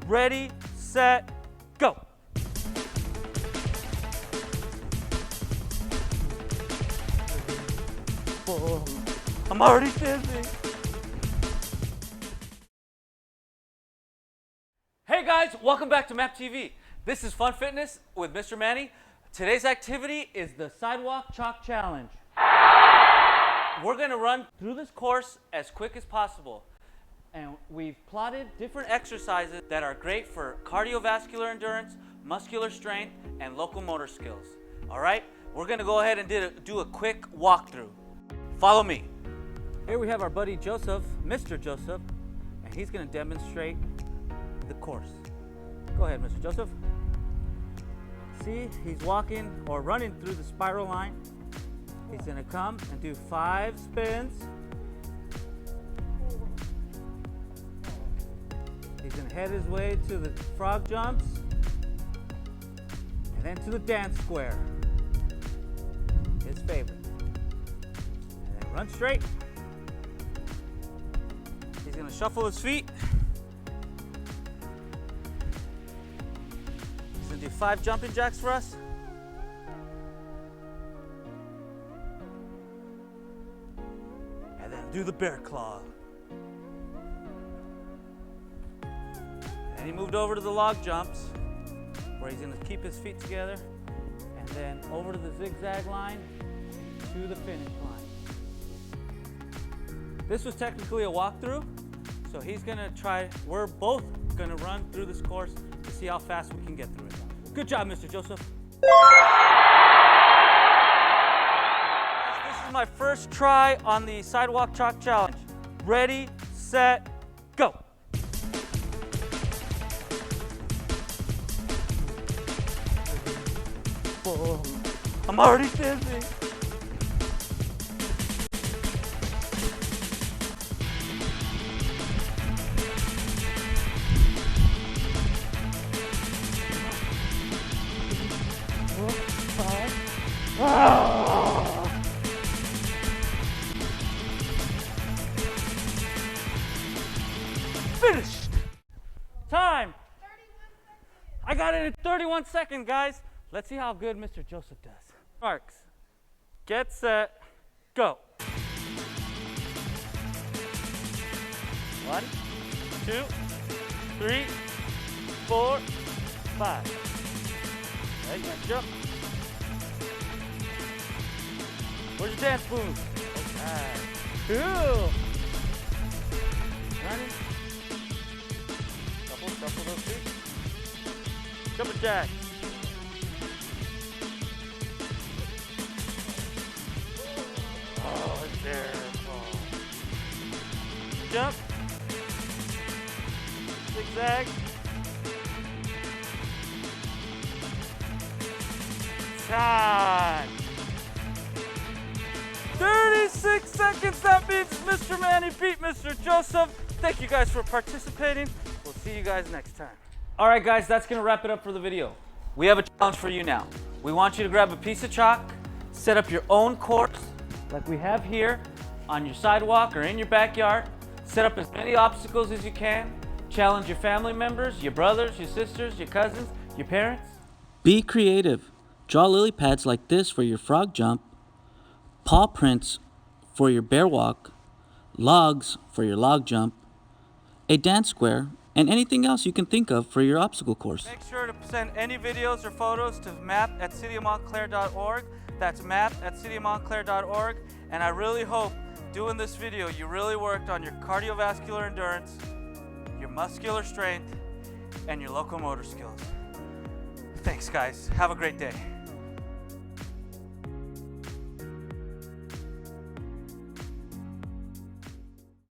Ready, set, go. Whoa, I'm already dizzy. Hey guys, welcome back to Map TV. This is Fun Fitness with Mr. Manny. Today's activity is the Sidewalk Chalk Challenge. We're gonna run through this course as quick as possible. And we've plotted different exercises that are great for cardiovascular endurance, muscular strength, and locomotor skills. All right, we're gonna go ahead and do a quick walkthrough. Follow me. Here we have our buddy Joseph, Mr. Joseph, and he's gonna demonstrate the course. Go ahead, Mr. Joseph. See, he's walking or running through the spiral line. He's gonna come and do 5 spins. He's gonna head his way to the frog jumps and then to the dance square, his favorite. And then run straight. He's gonna shuffle his feet. He's gonna do 5 jumping jacks for us. And then do the bear claw. And he moved over to the log jumps, where he's gonna keep his feet together, and then over to the zigzag line to the finish line. This was technically a walkthrough, so he's gonna try, we're both gonna run through this course to see how fast we can get through it. Good job, Mr. Joseph. This is my first try on the Sidewalk Chalk Challenge. Ready, set, go. Whoa, I'm already dizzy. Finished. Time. 31 seconds. I got it in 31 seconds, guys. Let's see how good Mr. Joseph does. Marks. Get set. Go. 1, 2, 3, 4, 5. Right, next jump. Where's your dance moves? Okay. Cool. Running. Shuffle those feet. Jumping jack. Oh, it's there. Oh. Jump. Zigzag. Time. 36 seconds. That means Mr. Manny beat Mr. Joseph. Thank you guys for participating. We'll see you guys next time. All right, guys, that's gonna wrap it up for the video. We have a challenge for you now. We want you to grab a piece of chalk, set up your own course, like we have here, on your sidewalk or in your backyard. Set up as many obstacles as you can. Challenge your family members, your brothers, your sisters, your cousins, your parents. Be creative. Draw lily pads like this for your frog jump, paw prints for your bear walk, logs for your log jump, a dance square, and anything else you can think of for your obstacle course. Make sure to send any videos or photos to map@cityofmontclair.org. That's map@cityofmontclair.org. And I really hope doing this video you really worked on your cardiovascular endurance, your muscular strength, and your locomotor skills. Thanks, guys. Have a great day.